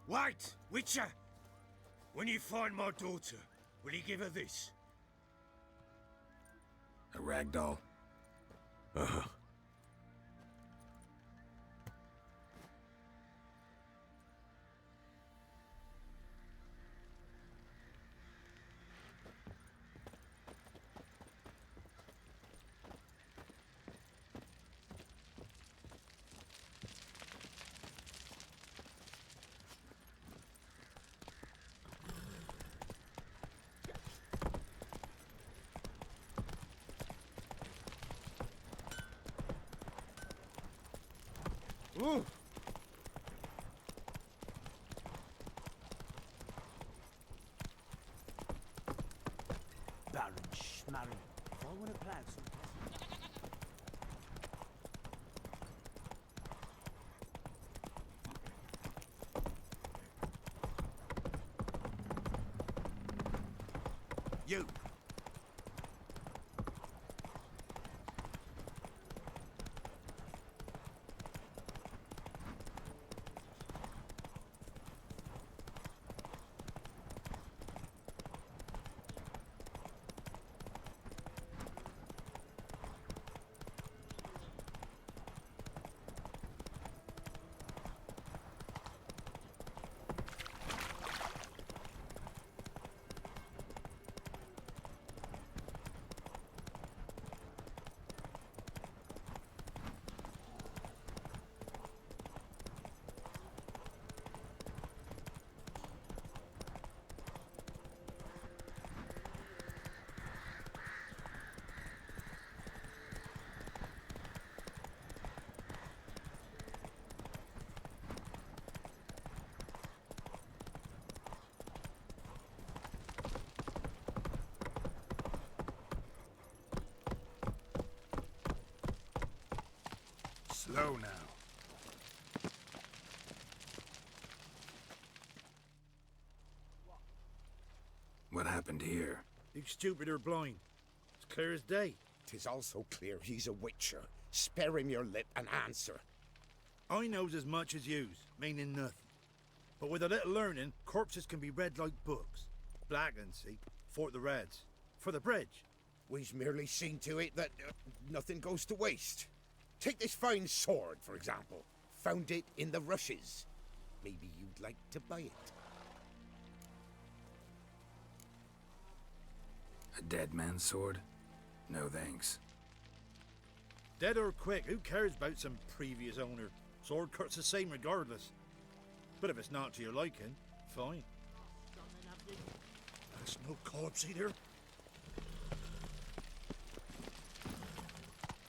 Wait, Witcher! When you find my daughter, will you give her this? A rag doll? Uh-huh. Ooh. Baron Schmarren. If I want to plant some... You! Slow now. What happened here? You stupid or blind? It's clear as day. 'Tis also clear he's a witcher. Spare him your lip and answer. I knows as much as yous, meaning nothing. But with a little learning, corpses can be read like books. Blackened, see, for the reds. For the bridge. We've merely seen to it that nothing goes to waste. Take this fine sword, for example. Found it in the rushes. Maybe you'd like to buy it. A dead man's sword? No thanks. Dead or quick, who cares about some previous owner? Sword cuts the same regardless. But if it's not to your liking, fine. That's no corpse either.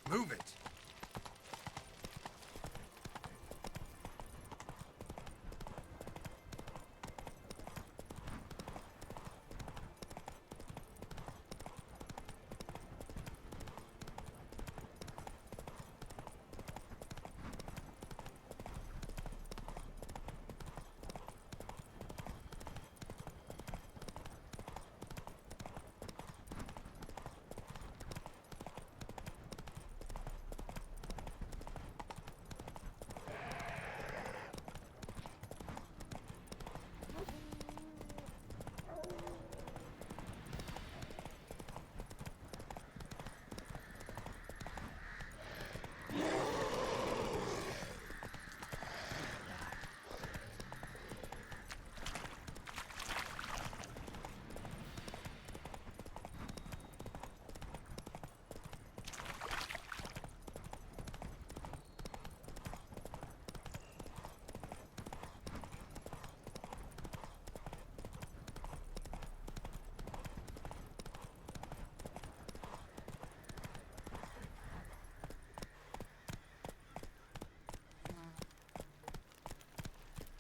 Move it!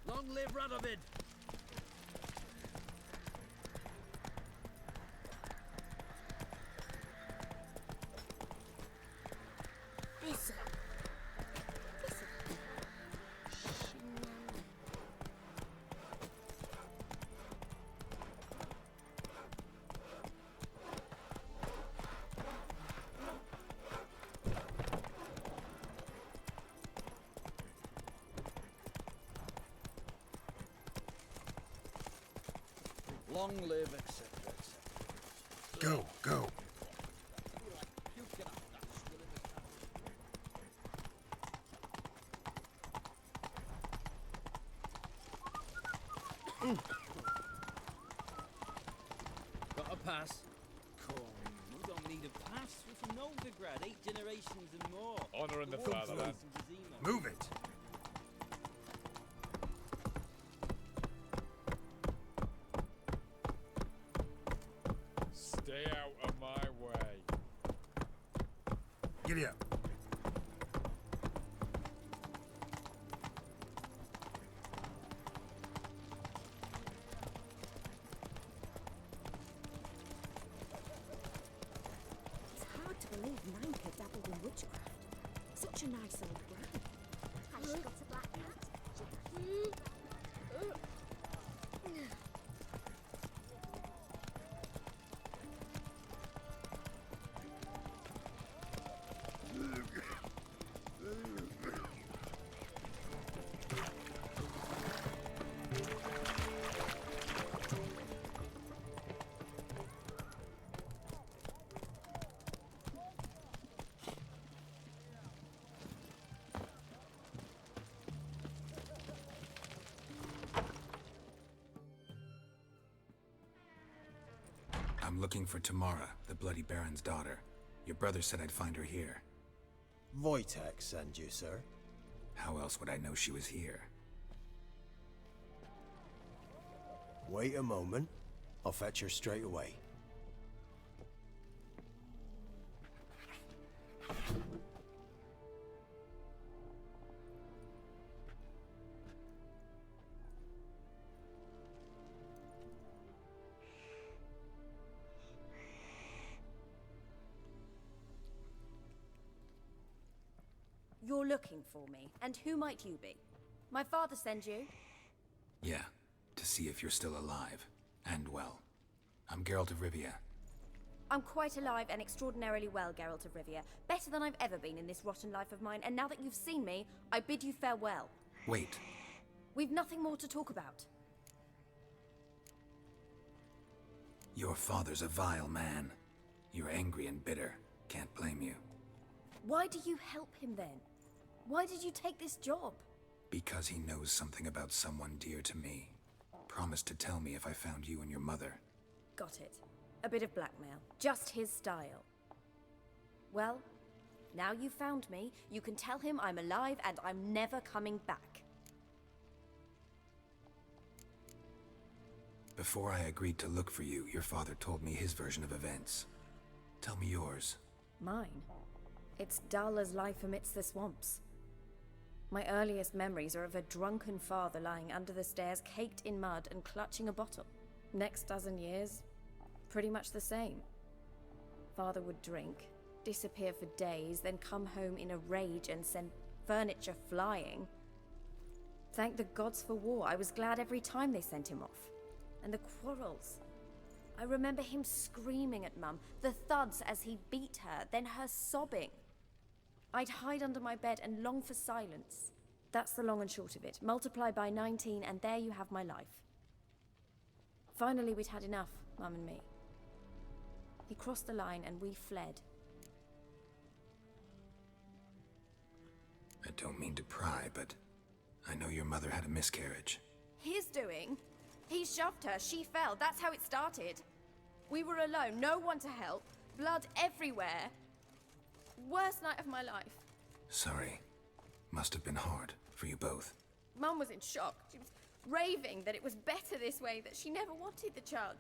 Long live Radovid! Listen. Listen. Long live, etc., etc. Go, go. Got a pass? Come, you don't need a pass. We're from Novigrad, 8 generations and more. Honouring the Warm fatherland. place in Vizima. Move it. Stay out of my way. Giddy up. It's hard to believe Nanka dabbled in witchcraft. Such a nice old gran. Has she got a black cat? I'm looking for Tamara, the Bloody Baron's daughter. Your brother said I'd find her here. Wojtek send you, sir. How else would I know she was here? Wait a moment. I'll fetch her straight away. You're looking for me, and who might you be? My father send you? Yeah, to see if you're still alive. And well. I'm Geralt of Rivia. I'm quite alive and extraordinarily well, Geralt of Rivia. Better than I've ever been in this rotten life of mine, and now that you've seen me, I bid you farewell. Wait. We've nothing more to talk about. Your father's a vile man. You're angry and bitter. Can't blame you. Why do you help him then? Why did you take this job? Because he knows something about someone dear to me. Promised to tell me if I found you and your mother. Got it. A bit of blackmail. Just his style. Well, now you've found me, you can tell him I'm alive and I'm never coming back. Before I agreed to look for you, your father told me his version of events. Tell me yours. Mine? It's dull as life amidst the swamps. My earliest memories are of a drunken father lying under the stairs, caked in mud and clutching a bottle. Next dozen years, pretty much the same. Father would drink, disappear for days, then come home in a rage and send furniture flying. Thank the gods for war. I was glad every time they sent him off. And the quarrels. I remember him screaming at Mum, the thuds as he beat her, then her sobbing. I'd hide under my bed and long for silence. That's the long and short of it. Multiply by 19 and there you have my life. Finally, we'd had enough, Mum and me. He crossed the line and we fled. I don't mean to pry, but I know your mother had a miscarriage. His doing? He shoved her, she fell, that's how it started. We were alone, no one to help, blood everywhere. Worst night of my life. Sorry. Must have been hard for you both. Mum was in shock. She was raving that it was better this way, that she never wanted the child.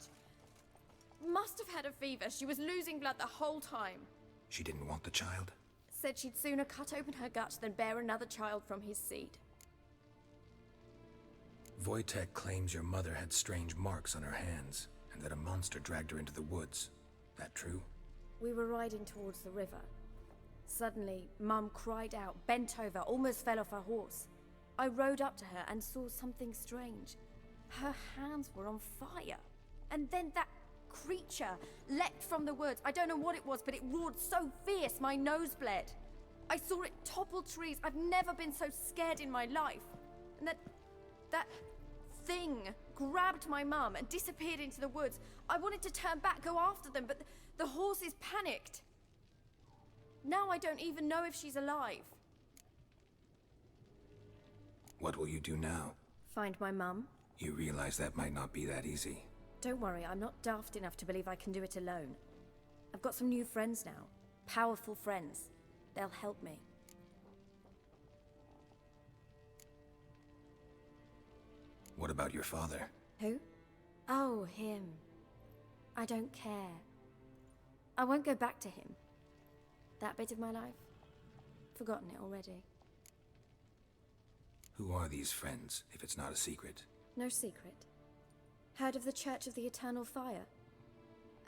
Must have had a fever. She was losing blood the whole time. She didn't want the child? Said she'd sooner cut open her gut than bear another child from his seed. Wojtek claims your mother had strange marks on her hands, and that a monster dragged her into the woods. That true? We were riding towards the river. Suddenly, Mum cried out, bent over, almost fell off her horse. I rode up to her and saw something strange. Her hands were on fire. And then that creature leapt from the woods. I don't know what it was, but it roared so fierce my nose bled. I saw it topple trees. I've never been so scared in my life. And that thing grabbed my mum and disappeared into the woods. I wanted to turn back, go after them, but the horses panicked. Now I don't even know if she's alive. What will you do now? Find my mum? You realize that might not be that easy. Don't worry, I'm not daft enough to believe I can do it alone. I've got some new friends now. Powerful friends. They'll help me. What about your father? Who? Oh, him. I don't care. I won't go back to him. That bit of my life? Forgotten it already. Who are these friends, if it's not a secret? No secret. Heard of the Church of the Eternal Fire?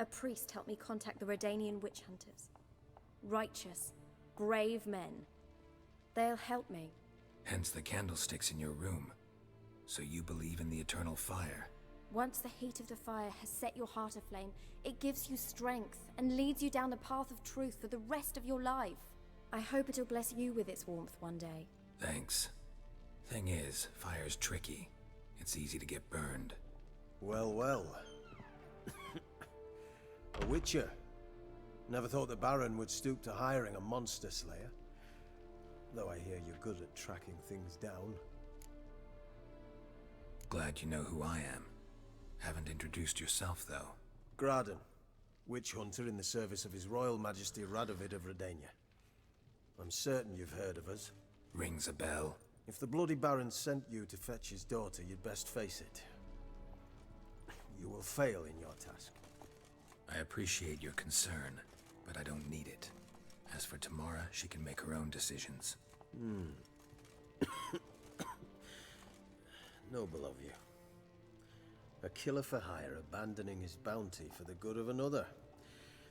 A priest helped me contact the Redanian witch hunters. Righteous, brave men. They'll help me. Hence the candlesticks in your room. So you believe in the eternal fire? Once the heat of the fire has set your heart aflame, it gives you strength and leads you down the path of truth for the rest of your life. I hope it'll bless you with its warmth one day. Thanks. Thing is, fire's tricky. It's easy to get burned. Well, well. A witcher. Never thought the Baron would stoop to hiring a monster slayer. Though I hear you're good at tracking things down. Glad you know who I am. Haven't introduced yourself, though. Graden, witch hunter in the service of His Royal Majesty Radovid of Redania. I'm certain you've heard of us. Rings a bell. If the bloody Baron sent you to fetch his daughter, you'd best face it. You will fail in your task. I appreciate your concern, but I don't need it. As for Tamara, she can make her own decisions. Noble of you. A killer for hire abandoning his bounty for the good of another.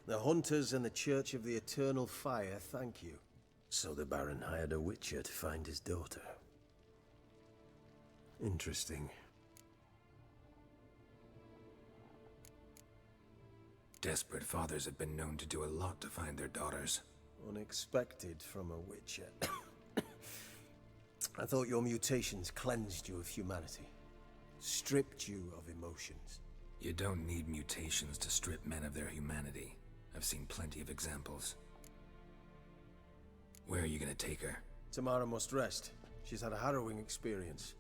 The hunters and the Church of the Eternal Fire thank you. So the Baron hired a witcher to find his daughter. Interesting. Desperate fathers have been known to do a lot to find their daughters. Unexpected from a witcher. I thought your mutations cleansed you of humanity. Stripped you of emotions. You don't need mutations to strip men of their humanity. I've seen plenty of examples. Where are you gonna take her? Tamara must rest. She's had a harrowing experience.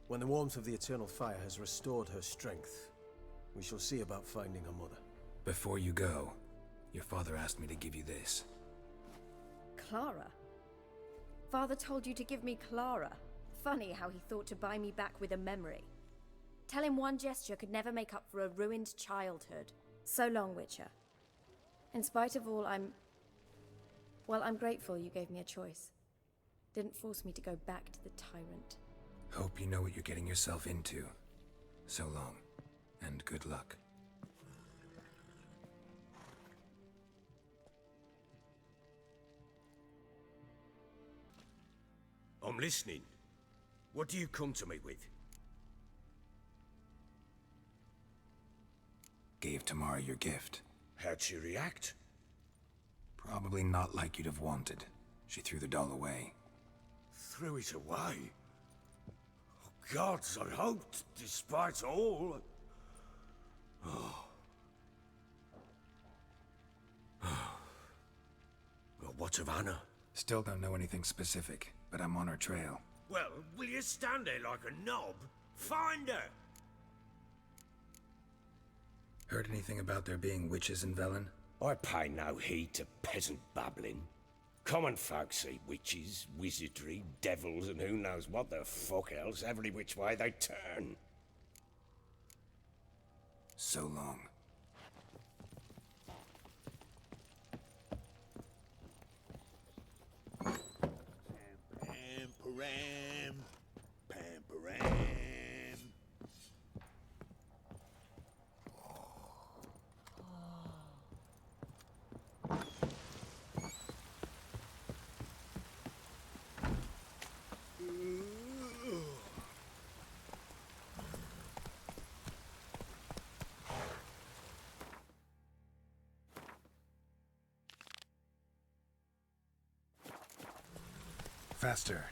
When the warmth of the Eternal Fire has restored her strength, we shall see about finding her mother. Before you go, your father asked me to give you this. Clara? Father told you to give me Clara. Funny how he thought to buy me back with a memory. Tell him one gesture could never make up for a ruined childhood. So long, Witcher. In spite of all, I'm grateful you gave me a choice. Didn't force me to go back to the tyrant. Hope you know what you're getting yourself into. So long, and good luck. I'm listening. What do you come to me with? Gave Tamara your gift. How'd she react? Probably not like you'd have wanted. She threw the doll away. Threw it away? Oh, gods, I hoped, despite all. Well, what of Anna? Still don't know anything specific, but I'm on her trail. Well, will you stand there like a knob? Find her! Heard anything about there being witches in Velen? I pay no heed to peasant babbling. Common folk see witches, wizardry, devils, and who knows what the fuck else every which way they turn. So long. Pam-param, pam-param. Faster.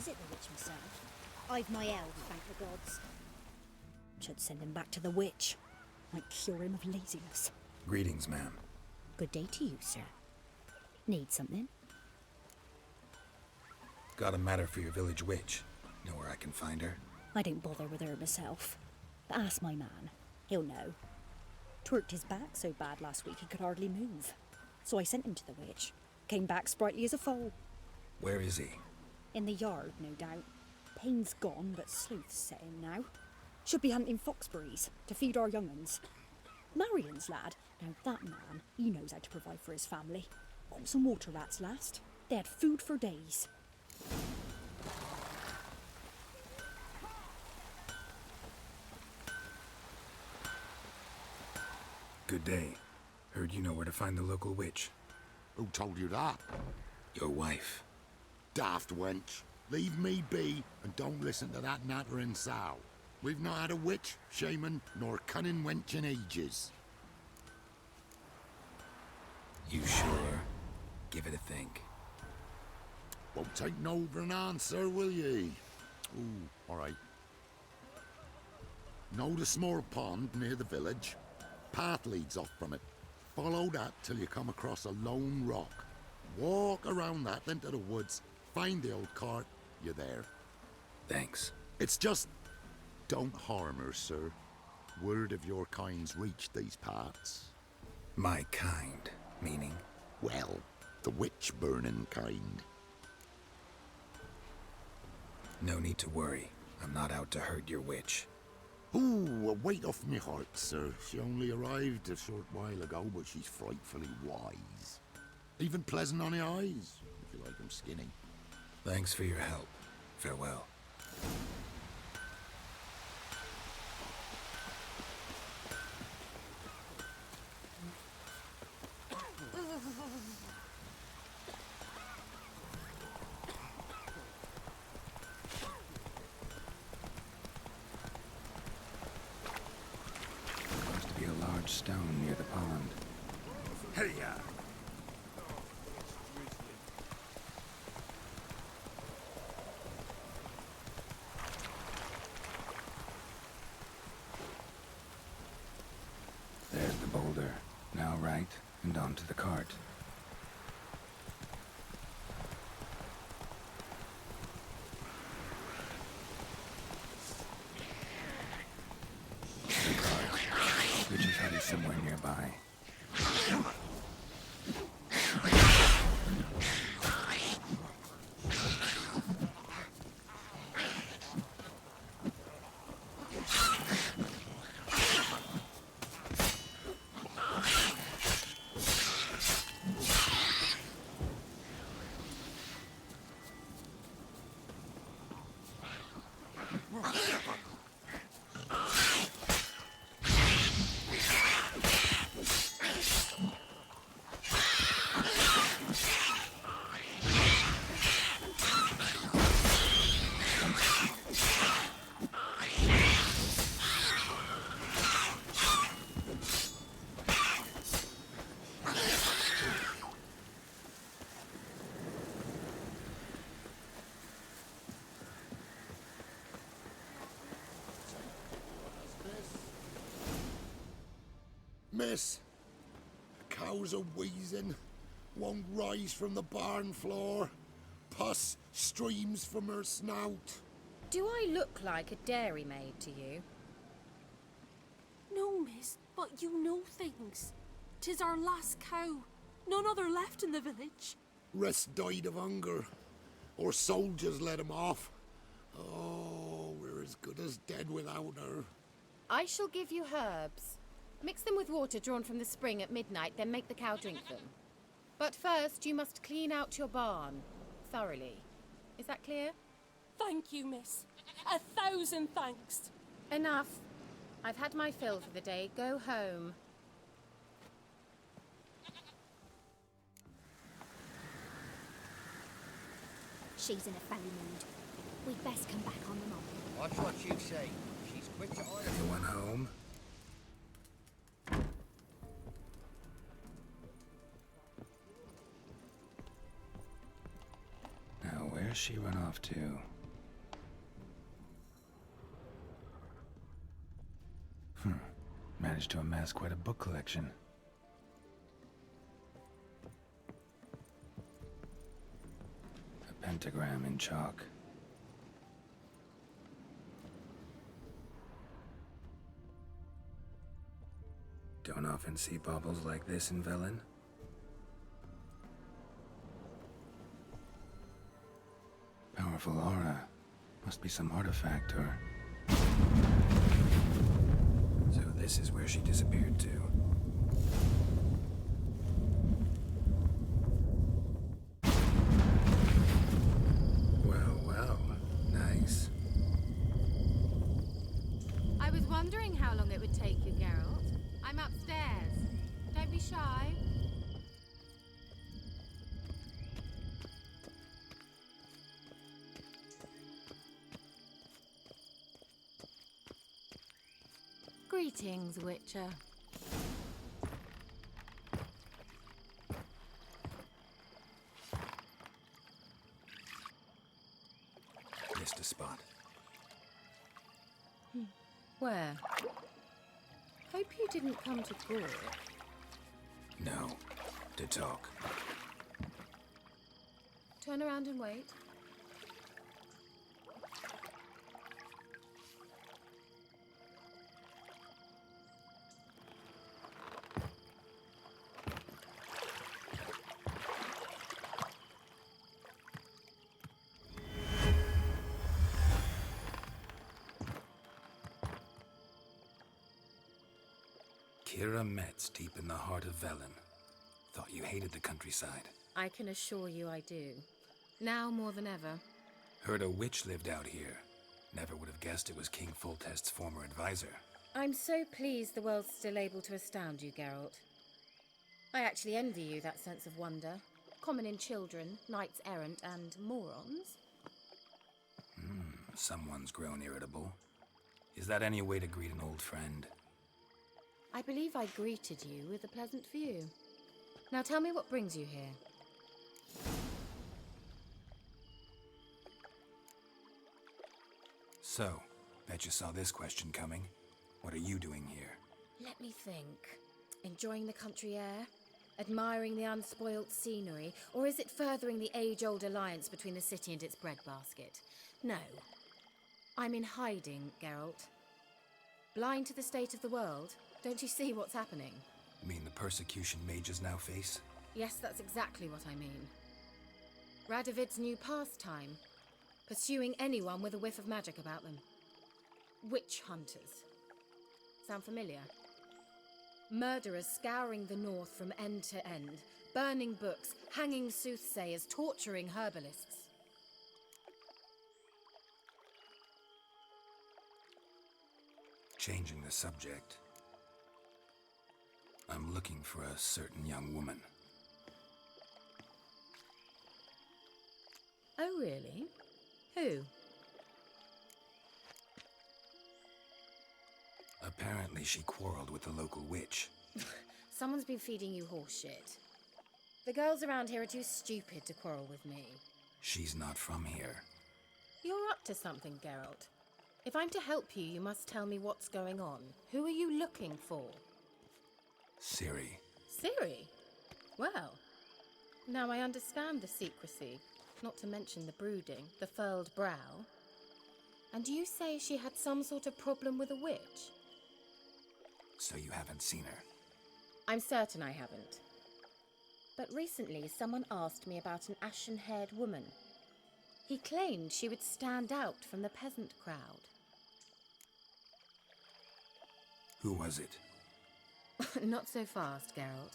visit the witch myself. I've my elf, thank the gods. Should send him back to the witch. Might cure him of laziness. Greetings, ma'am. Good day to you, sir. Need something? Got a matter for your village witch. Know where I can find her? I don't bother with her myself. But ask my man. He'll know. Twerked his back so bad last week he could hardly move. So I sent him to the witch. Came back sprightly as a foal. Where is he? In the yard, no doubt. Pain's gone, but sleuth's set in now. Should be hunting foxberries to feed our young uns. Marion's lad. Now that man, he knows how to provide for his family. Caught some water rats last. They had food for days. Good day. Heard you know where to find the local witch. Who told you that? Your wife. Daft wench. Leave me be and don't listen to that nattering sow. We've not had a witch, shaman, nor cunning wench in ages. You sure? Give it a think. Won't take no for an answer, will ye? Ooh, all right. Know the small pond near the village? Path leads off from it. Follow that till you come across a lone rock. Walk around that, then to the woods. Find the old cart. You're there. Thanks. It's just... don't harm her, sir. Word of your kind's reached these parts. My kind, meaning? Well, the witch-burning kind. No need to worry. I'm not out to hurt your witch. Ooh, a weight off me heart, sir. She only arrived a short while ago, but she's frightfully wise. Even pleasant on the eyes, if you like 'em skinny. Thanks for your help. Farewell. Supposed to be a large stone near the pond. Hey-ya! There's the boulder. Now right, and onto the cart. The cart. Which is headed somewhere nearby. Miss, the cows are wheezing, won't rise from the barn floor. Pus streams from her snout. Do I look like a dairymaid to you? No, miss, but you know things. 'Tis our last cow. None other left in the village. Rest died of hunger, or soldiers let him off. Oh, we're as good as dead without her. I shall give you herbs. Mix them with water drawn from the spring at midnight, then make the cow drink them. But first, you must clean out your barn thoroughly. Is that clear? Thank you, miss. 1,000 thanks. Enough. I've had my fill for the day. Go home. She's in a felly mood. We'd best come back on the mob. Watch what you say. She's quick to iron. Anyone home? Now, where's she run off to? Managed to amass quite a book collection. A pentagram in chalk. Don't often see baubles like this in Velen. Powerful aura. Must be some artifact or... So this is where she disappeared to. Well, well. Nice. I was wondering how long it would take you, Geralt. I'm upstairs. Don't be shy. Greetings, Witcher. Missed a spot. Where? Hope you didn't come to Gore. No. To talk. Turn around and wait. Kira Metz, deep in the heart of Velen. Thought you hated the countryside. I can assure you I do. Now more than ever. Heard a witch lived out here. Never would have guessed it was King Foltest's former advisor. I'm so pleased the world's still able to astound you, Geralt. I actually envy you that sense of wonder. Common in children, knights errant, and morons. Someone's grown irritable. Is that any way to greet an old friend? I believe I greeted you with a pleasant view. Now tell me what brings you here. So, bet you saw this question coming. What are you doing here? Let me think. Enjoying the country air? Admiring the unspoilt scenery? Or is it furthering the age-old alliance between the city and its breadbasket? No. I'm in hiding, Geralt. Blind to the state of the world? Don't you see what's happening? You mean the persecution mages now face? Yes, that's exactly what I mean. Radovid's new pastime. Pursuing anyone with a whiff of magic about them. Witch hunters. Sound familiar? Murderers scouring the north from end to end, burning books, hanging soothsayers, torturing herbalists. Changing the subject. I'm looking for a certain young woman. Oh, really? Who? Apparently she quarreled with the local witch. Someone's been feeding you horseshit. The girls around here are too stupid to quarrel with me. She's not from here. You're up to something, Geralt. If I'm to help you, you must tell me what's going on. Who are you looking for? Ciri. Ciri? Well, now I understand the secrecy, not to mention the brooding, the furled brow. And you say she had some sort of problem with a witch? So you haven't seen her? I'm certain I haven't. But recently, someone asked me about an ashen-haired woman. He claimed she would stand out from the peasant crowd. Who was it? Not so fast, Geralt.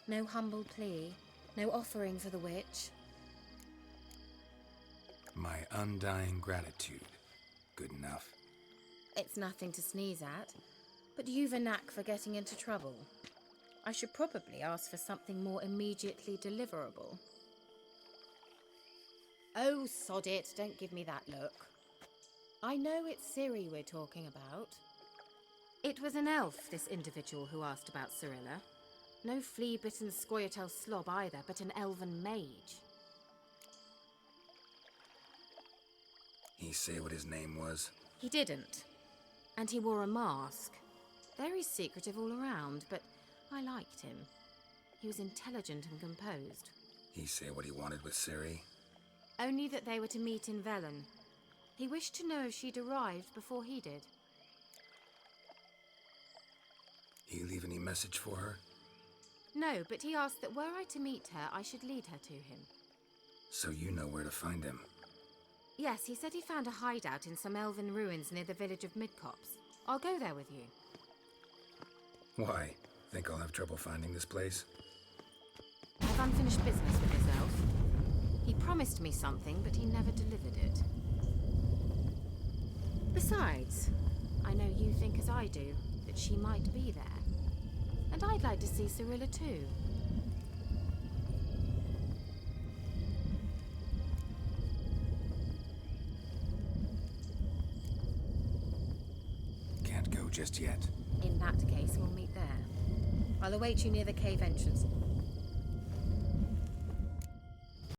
No humble plea, no offering for the witch. My undying gratitude. Good enough. It's nothing to sneeze at, but you've a knack for getting into trouble. I should probably ask for something more immediately deliverable. Oh, sod it, don't give me that look. I know it's Ciri we're talking about. It was an elf, this individual who asked about Cirilla. No flea-bitten Scoia'tael slob either, but an elven mage. He say what his name was? He didn't. And he wore a mask. Very secretive all around, but I liked him. He was intelligent and composed. He say what he wanted with Ciri? Only that they were to meet in Velen. He wished to know if she'd arrived before he did. He leave any message for her? No, but he asked that were I to meet her, I should lead her to him. So you know where to find him? Yes, he said he found a hideout in some elven ruins near the village of Midcopse. I'll go there with you. Why? Think I'll have trouble finding this place? I've unfinished business with this elf. He promised me something, but he never delivered it. Besides, I know you think as I do, that she might be there. And I'd like to see Cirilla too. Can't go just yet. In that case, we'll meet there. I'll await you near the cave entrance.